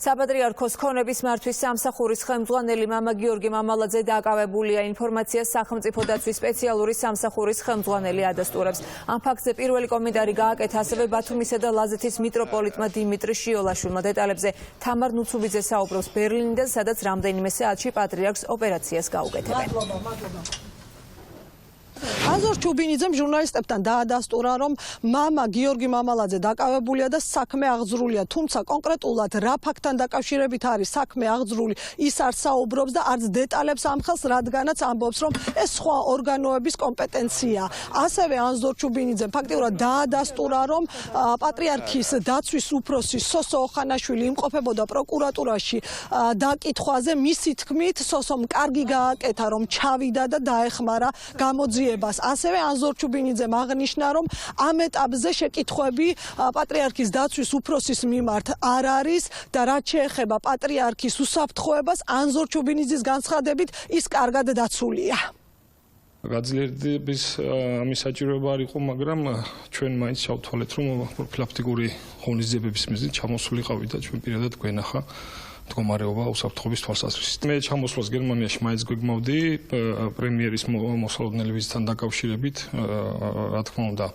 საპატრიარქოს ქონების მართვის სამსახურის ხელმძღვანელი მამა გიორგი მამალაძე დაკავებულია. ინფორმაციას სახელმწიფო დაცვის სპეციალური სამსახურის ხელმძღვანელი ადასტურებს. ამ ფაქტზე პირველი კომენტარი გააკეთა ასევე ბათუმისა და ლაზეთის მიტროპოლიტმა დიმიტრი შიოლაშვილმა. დეტალებზე თამარ ნუცუბიძე საუბრობს ბერლინიდან, სადაც რამდენიმე საათში პატრიარქს ოპერაციას გაუკეთებენ. აზორ ჩუბინიძემ ჟურნალისტებთან დაადასტურა, რომ მამა გიორგი მამალაძე დაკავებულია და საქმე აღძრულია, თუმცა კონკრეტულად რა ფაქტთან დაკავშირებით არის საქმე აღძრული, ის არ საუბრობს და არც დეტალებს ამხელს, რადგანაც ამბობს, რომ ეს სხვა ორგანოების კომპეტენცია. ასევე აზორ ჩუბინიძემ ფაქტიურად დაადასტურა, რომ პატრიარქის დაცვის უფროსი სოსო ოხანაშვილი იმყოფებოდა პროკურატურაში დაკითხვაზე. მისი თქმით, სოსომ კარგი გააკეთა, რომ ჩავიდა და დაეხმარა გამოძიებას. ასევე აზორ ჩუბინიძემ აღნიშნა, რომ ამ ეტაპზე შეკითხვები პატრიარქის დაცვის უფროსის მიმართ არ არის და რაც შეეხება პატრიარქის უსაფრთხოებას, აზორ ჩუბინიძის განცხადებით ის კარგად დაცულია. გაძლიერების ამის საჭიროება არ იყო, მაგრამ ჩვენ მაინც შევთვალეთ, რომ პროფილაქტიკური ღონისძიებების მიზნით ჩამოსულიყავით და ჩვენ პირადად გვენახა მდგომარეობა უსაფრთხოების თვალსაზრისით. მე ჩამოსვლას გერმანიაში მაინც გვეგმავდი პრემიერის მოსალოდნელი ვიზიტთან დაკავშირებით, რა თქმა უნდა,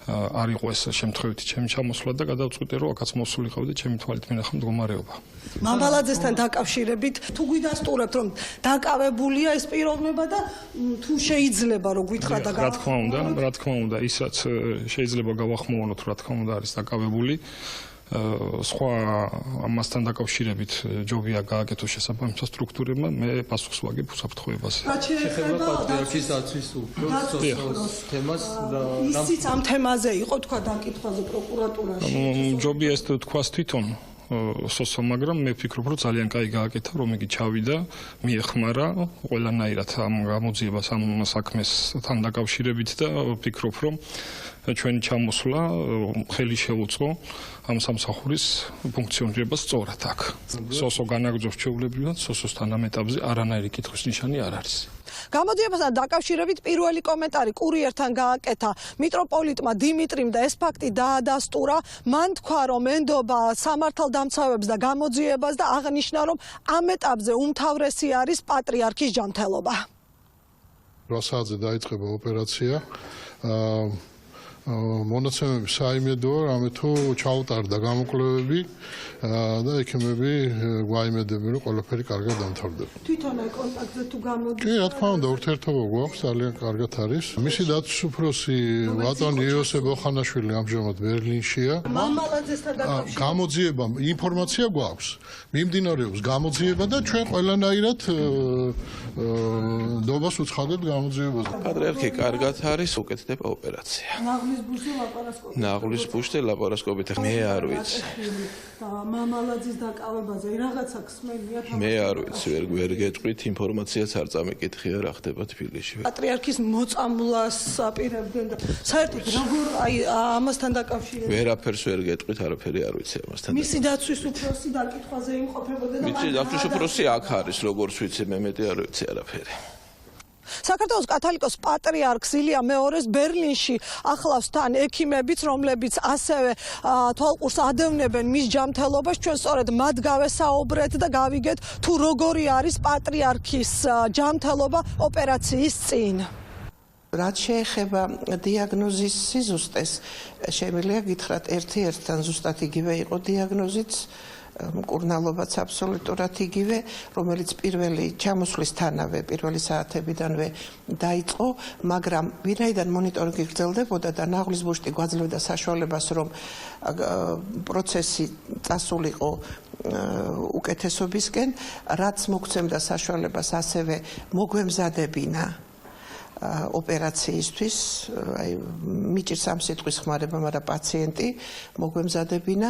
არ იყო ეს შემთხვევითი ჩემი ჩამოსვლა და გადავწყვიტე, რომ აქაც მოსულიყავდი და ჩემი თვალით მინახა მდგომარეობა. მამალაძესთან დაკავშირებით თუ გვიდასტურებთ, რომ დაკავებულია ეს პიროვნება და თუ შეიძლება რომ გითხრათ და რა თქმა უნდა, ის რაც შეიძლება გავახმოვანოთ, რა თქმა უნდა, არის დაკავებული. სხვა ამასთან დაკავშირებით ჯობია გააკეთოს შესაბამისო სტრუქტურებმა, მე პასუხს ვაგებ უსაფრთხოებაზე. შეხება პატრიარქის დაცვის უფროს თემას და ისიც ამ თემაზე იყო თქვა დაკითხვაზე პროკურატურაში. ჯობია ეს თქვას თვითონ სოსო, მაგრამ მე ვფიქრობ, რომ ძალიან კაი გააკეთა, რომ იგი ჩავიდა, მიეხმარა ყველანაირად ამ გამოძიებას, ამ საქმესთან დაკავშირებით და ვფიქრობ, რომ ჩვენი ჩამოსვლა ხელი შეუწყო ამ სამსახურის ფუნქციონირებას სწორად აქ. სოსო განაგრძობს ჩვეულებრივად, სოსოსთან ამ ეტაპზე არანაირი კითხვის ნიშანი არ არის. გამოძიებასთან დაკავშირებით პირველი კომენტარი კურიერთან გააკეთა მიტროპოლიტმა დიმიტრიმ და ეს ფაქტი დაადასტურა. მან თქვა, რომ ენდობა სამართალდამცავებს და გამოძიებას და აღნიშნა, რომ ამ ეტაპზე უმთავრესი არის პატრიარქის ჯანმრთელობა. 8 საათზე დაიწყება ოპერაცია. მონაცემები საიმედოა, რამე თუ ჩაუტარდა გამოკვლევები და ექიმები გვაიმედებენ, რომ ყველაფერი კარგად დამთავრდება. თვითონ აი კონტაქტზე თუ გამოდის. კი, რა თქმა უნდა, ურთიერთობა გვაქვს, ძალიან კარგად არის. მისი დაცვის უფროსი ბატონი იოსებ ოხანაშვილი ამჟამად ბერლინშია. მამალაძესთან დაკავშირებით გამოძიება, ინფორმაცია გვაქვს. მიმდინარეობს გამოძიება და ჩვენ ყველანაირად ნდობას უცხადებთ გამოძიებაზე. პატრიარქი კარგად არის, უკეთდება ოპერაცია. ნაღლის ბუშტე ლაპარასკოპით მე არ ვიცი. მამალაძის დაკავებაზე რაღაცა ხსმენია თავი. მე არ ვიცი, ვერ გეტყვით, ინფორმაციას არ წამიკითხია რა ხდება თბილისში. პატრიარქის მოწამვლას აპირებდნენ და საერთოდ როგორ აი ამასთან დაკავშირებით ვერაფერს ვერ გეტყვით, არაფერი არ ვიცი ამასთან. მისი დაცვის უფროსი დაკითხვაზე იმყოფებოდა და მისი დაცვის უფროსი აქ არის, როგორც ვიცი, მე მეტი არ ვიცი არაფერი. საქართველოს კათოლიკოს პატრიარქს ილია მეორეს ბერლინში ახლავს თან ექიმებიც, რომლებიც ასევე თვალყურს ადევნებენ მის ჯანმრთელობას. ჩვენ სწორედ მათ გავესაუბრეთ და გავიგეთ, თუ როგორი არის პატრიარქის ჯანმრთელობა ოპერაციის წინ. რაც შეეხება დიაგნოზის სიზუსტეს, შემიძლია გითხრათ, ერთ-ერთთან ზუსტად იგივე იყო დიაგნოზიც, მკურნალობაც აბსოლუტურად იგივე, რომელიც პირველი ჩამოსვლისთანავე, პირველი საათებიდანვე დაიწყო, მაგრამ ვინაიდან მონიტორინგი გრძელდებოდა და ნაღლის ბუშტი გვაძლევდა საშუალებას, რომ პროცესი წასულიყო უკეთესობისკენ, რაც მოგცემდა საშუალებას ასევე მოგვემზადებინა ოპერაციისთვის, აი მიჭირს ამ სიტყვის ხმარება, მაგრამ პაციენტი მოგვემზადებინა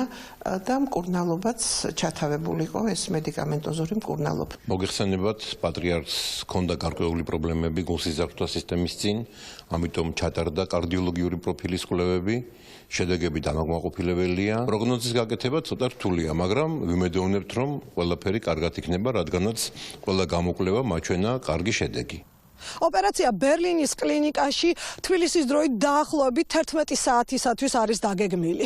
და მკურნალობაც ჩათავებულიყო, ეს მედიკამენტოზური მკურნალობა. მოგეხსენებათ, პატრიარქს ჰქონდა გარკვეული პრობლემები გულსიზარდვთა სისტემის წინ, ამიტომ ჩატარდა კარდიოლოგიური პროფილის კვლევები, შედეგები დამაკმაყოფილებელია. პროგნოზის გაკეთება ცოტა რთულია, მაგრამ ვიმედოვნებთ, რომ ყველაფერი კარგად იქნება, რადგანაც ყველა გამოკვლევა მაჩვენა კარგი შედეგი. ოპერაცია ბერლინის კლინიკაში თბილისის დროით დაახლოებით 11 საათისათვის არის დაგეგმილი.